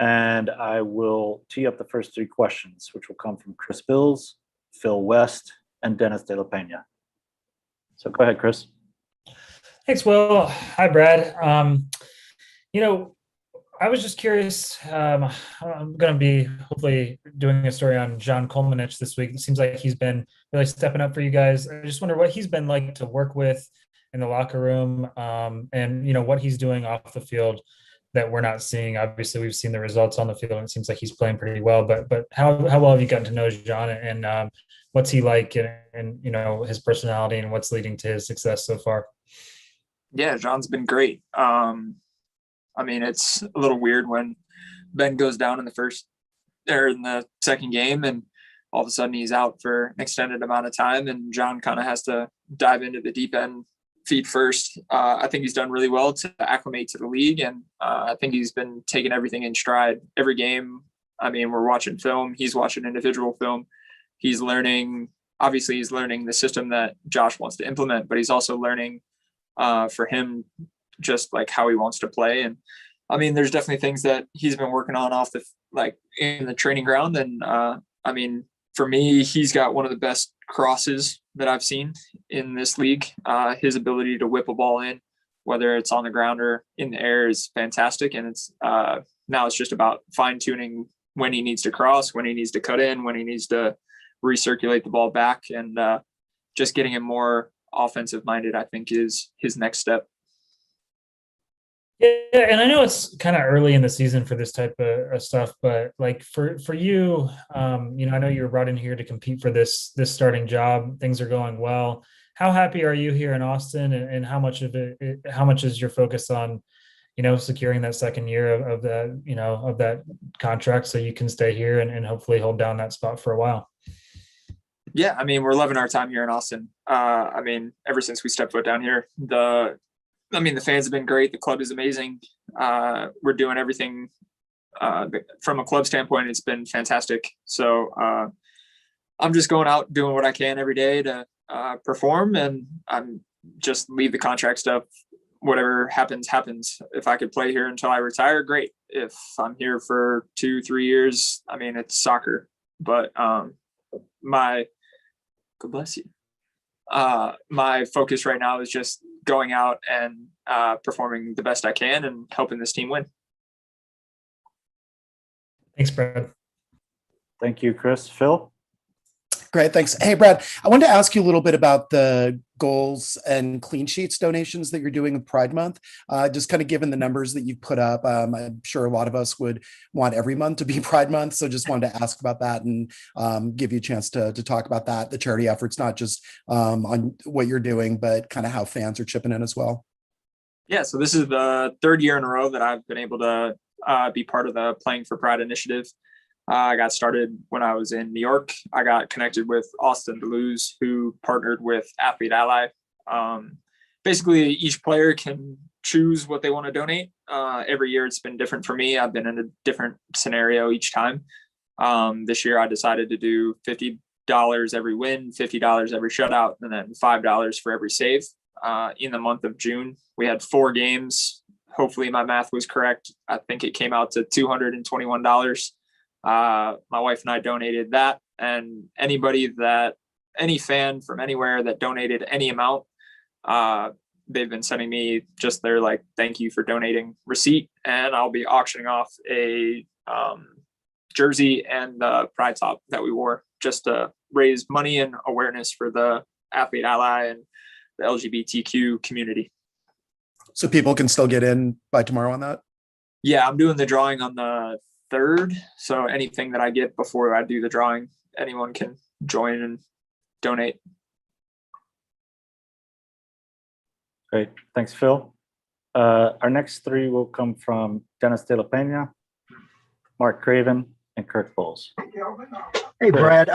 And I will tee up the first three questions, which will come from Chris Bills, Phil West, and Dennis De La Pena. So go ahead, Chris. Thanks, Will. Hi, Brad. I was just curious. I'm going to be hopefully doing a story on John Coleman this week. It seems like he's been really stepping up for you guys. I just wonder what he's been like to work with in the locker room, and what he's doing off the field that we're not seeing. Obviously, we've seen the results on the field, and it seems like he's playing pretty well. But how well have you gotten to know John, and what's he like, and his personality, and what's leading to his success so far? Yeah, John's been great. It's a little weird when Ben goes down in the second game, and all of a sudden he's out for an extended amount of time, and John kind of has to dive into the deep end feet first. I think he's done really well to acclimate to the league, and I think he's been taking everything in stride every game. We're watching film. He's watching individual film. He's learning the system that Josh wants to implement, but he's also learning for him just like how he wants to play. And there's definitely things that he's been working on in the training ground. And for me, he's got one of the best crosses that I've seen in this league. His ability to whip a ball in, whether it's on the ground or in the air, is fantastic. And it's now it's just about fine tuning when he needs to cross, when he needs to cut in, when he needs to recirculate the ball back, and just getting him more offensive minded, I think, is his next step. Yeah, and I know it's kind of early in the season for this type of stuff, but like for you, I know you were brought in here to compete for this starting job. Things are going well. How happy are you here in Austin, and how much is your focus on, securing that second year of that contract so you can stay here and hopefully hold down that spot for a while? Yeah, we're loving our time here in Austin. Ever since we stepped foot down here, the fans have been great. The club is amazing. We're doing everything from a club standpoint. It's been fantastic. So I'm just going out doing what I can every day to perform, and I'm just leave the contract stuff. Whatever happens. If I could play here until I retire, great. If I'm here for 2-3 years, it's soccer. But God bless you. My focus right now is just going out and performing the best I can and helping this team win. Thanks, Brad. Thank you, Chris. Phil? Great, thanks. Hey, Brad, I wanted to ask you a little bit about the goals and clean sheets donations that you're doing with Pride Month. Just kind of given the numbers that you've put up, I'm sure a lot of us would want every month to be Pride Month. So just wanted to ask about that and give you a chance to talk about that, the charity efforts, not just on what you're doing, but kind of how fans are chipping in as well. Yeah, so this is the third year in a row that I've been able to be part of the Playing for Pride initiative. I got started when I was in New York. I got connected with Austin Deleuze, who partnered with Athlete Ally. Basically, each player can choose what they want to donate. Every year it's been different for me. I've been in a different scenario each time. This year I decided to do $50 every win, $50 every shutout, and then $5 for every save. In the month of June, we had 4 games. Hopefully my math was correct. I think it came out to $221. My wife and I donated that, and any fan from anywhere that donated any amount, they've been sending me just their thank you for donating receipt, and I'll be auctioning off a jersey and the pride top that we wore just to raise money and awareness for the Athlete Ally and the LGBTQ community. So people can still get in by tomorrow on that? Yeah, I'm doing the drawing on the 3rd. So anything that I get before I do the drawing, anyone can join and donate. Great. Thanks, Phil. Our next 3 will come from Dennis De La Pena, Mark Craven, and Kirk Bowles. Hey, Brad.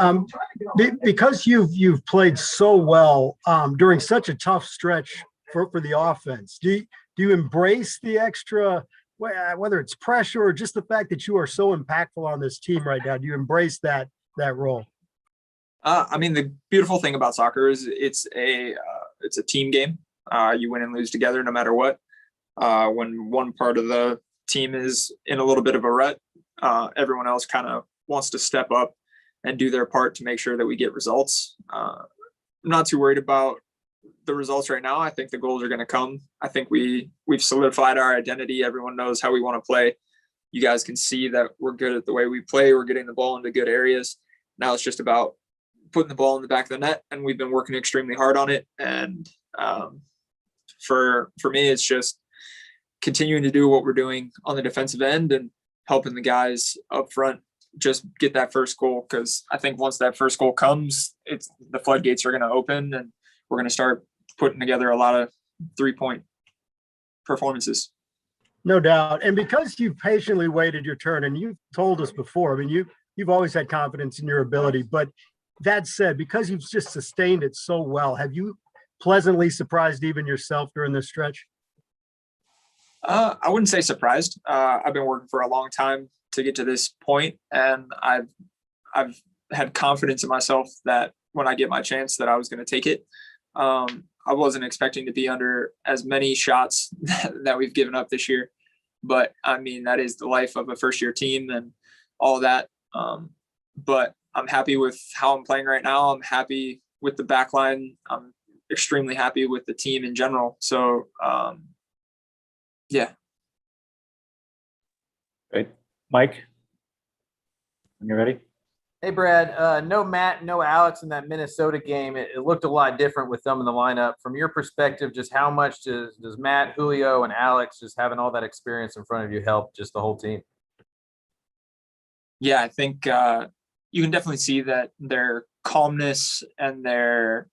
Because you've played so well during such a tough stretch for the offense, do you embrace the extra, whether it's pressure or just the fact that you are so impactful on this team right now? Do you embrace that role? The beautiful thing about soccer is it's a team game. You win and lose together no matter what. When one part of the team is in a little bit of a rut, everyone else kind of wants to step up and do their part to make sure that we get results. I'm not too worried about the results right now. I think the goals are going to come. I think we've solidified our identity. Everyone knows how we want to play. You guys can see that we're good at the way we play. We're getting the ball into good areas. Now it's just about putting the ball in the back of the net, and we've been working extremely hard on it. And for me, it's just continuing to do what we're doing on the defensive end and helping the guys up front just get that first goal. Because I think once that first goal comes, the floodgates are going to open, and we're going to start putting together a lot of 3-point performances. No doubt. And because you've patiently waited your turn, and you've told us before, I mean, you've always had confidence in your ability, but that said, because you've just sustained it so well, have you pleasantly surprised even yourself during this stretch? I wouldn't say surprised. I've been working for a long time to get to this point, and I've had confidence in myself that when I get my chance that I was going to take it. I wasn't expecting to be under as many shots that we've given up this year, but I mean, that is the life of a first-year team and all that. But I'm happy with how I'm playing right now. I'm happy with the back line. I'm extremely happy with the team in general. So, yeah. Great. Mike, when you're ready. Hey, Brad, no Matt, no Alex in that Minnesota game. It looked a lot different with them in the lineup. From your perspective, just how much does Matt, Julio, and Alex, just having all that experience in front of you, help just the whole team? Yeah, I think you can definitely see that their calmness and their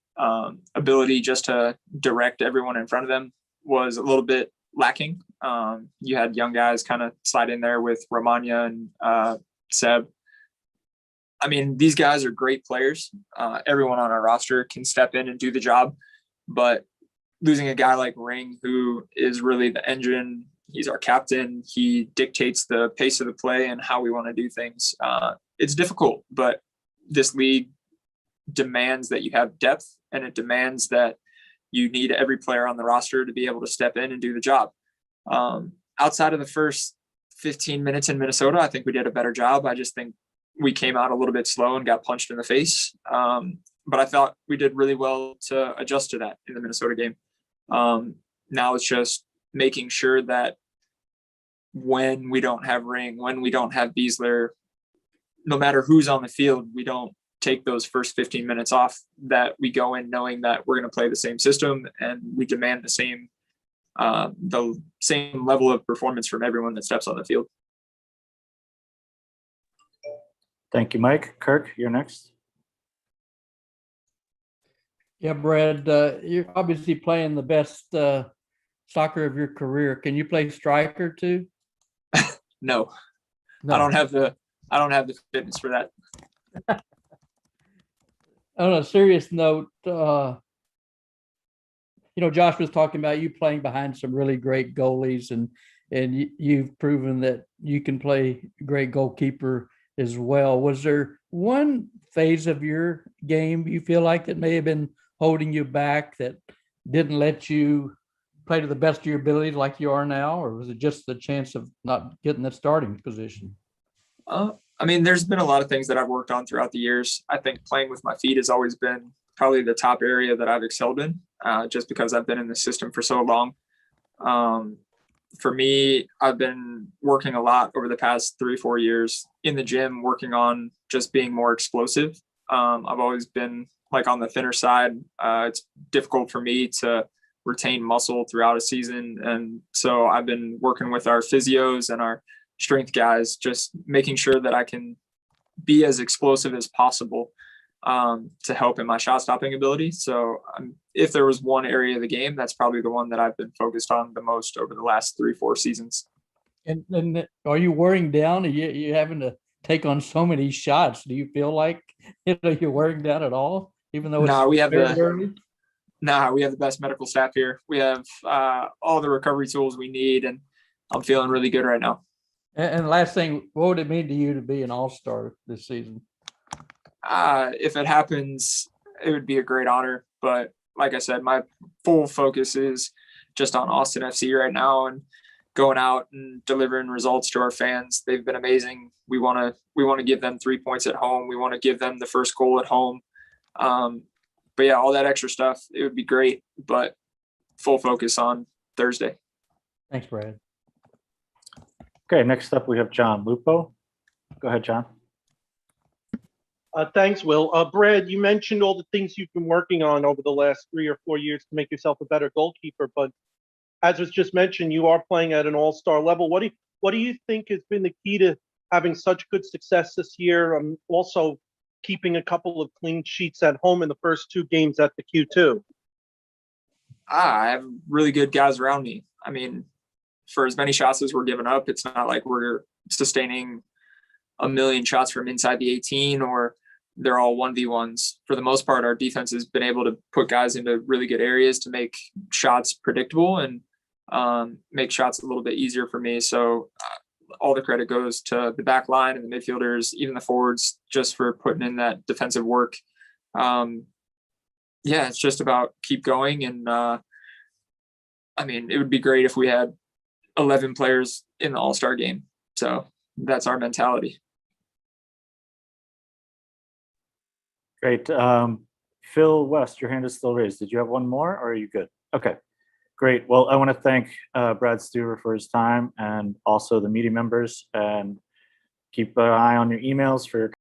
ability just to direct everyone in front of them was a little bit lacking. You had young guys kind of slide in there with Romagna and Seb. I mean, these guys are great players. Everyone on our roster can step in and do the job, but losing a guy like Ring, who is really the engine, he's our captain, he dictates the pace of the play and how we want to do things. It's difficult, but this league demands that you have depth, and it demands that you need every player on the roster to be able to step in and do the job. Outside of the first 15 minutes in Minnesota, I think we did a better job. I just think we came out a little bit slow and got punched in the face. But I thought we did really well to adjust to that in the Minnesota game. Now it's just making sure that when we don't have Ring, when we don't have Beasler, no matter who's on the field, we don't take those first 15 minutes off, that we go in knowing that we're going to play the same system and we demand the same level of performance from everyone that steps on the field. Thank you, Mike. Kirk, you're next. Yeah, Brad, you're obviously playing the best soccer of your career. Can you play striker too? No. No. I don't have the fitness for that. On a serious note, Josh was talking about you playing behind some really great goalies, and you've proven that you can play great goalkeeper as well. Was there one phase of your game you feel like that may have been holding you back, that didn't let you play to the best of your ability like you are now, or was it just the chance of not getting that starting position? I mean, there's been a lot of things that I've worked on throughout the years. I think playing with my feet has always been probably the top area that I've excelled in, just because I've been in the system for so long. For me, I've been working a lot over the past 3-4 years in the gym, working on just being more explosive. I've always been like on the thinner side. It's difficult for me to retain muscle throughout a season. And so I've been working with our physios and our strength guys, just making sure that I can be as explosive as possible to help in my shot stopping ability. So if there was one area of the game, that's probably the one that I've been focused on the most over the last 3-4 seasons. And are you wearing down? Are you having to take on so many shots? Do you feel like you're wearing down at all, even though it's we have early? we have the best medical staff here. We have all the recovery tools we need, and I'm feeling really good right now. And last thing, what would it mean to you to be an all-star this season? If it happens, it would be a great honor. But like I said, my full focus is just on Austin FC right now. And going out and delivering results to our fans. They've been amazing. We want to give them 3 points at home. We want to give them the first goal at home. But yeah, all that extra stuff, it would be great, but full focus on Thursday. Thanks, Brad. Okay, next up we have John Lupo. Go ahead, John. Thanks, Will. Brad, you mentioned all the things you've been working on over the last 3 or 4 years to make yourself a better goalkeeper, but as was just mentioned, you are playing at an all-star level. What do you think has been the key to having such good success this year? Also keeping a couple of clean sheets at home in the first 2 games at the Q2. I have really good guys around me. I mean, for as many shots as we're giving up, it's not like we're sustaining a million shots from inside the 18 or they're all 1v1s. For the most part, our defense has been able to put guys into really good areas to make shots predictable and make shots a little bit easier for me. So all the credit goes to the back line and the midfielders, even the forwards, just for putting in that defensive work. Yeah, it's just about keep going. And I mean, it would be great if we had 11 players in the All-Star game. So that's our mentality. Great. Phil West, your hand is still raised. Did you have one more or are you good? Okay, great. Well, I want to thank Brad Stuver for his time and also the media members, and keep an eye on your emails for your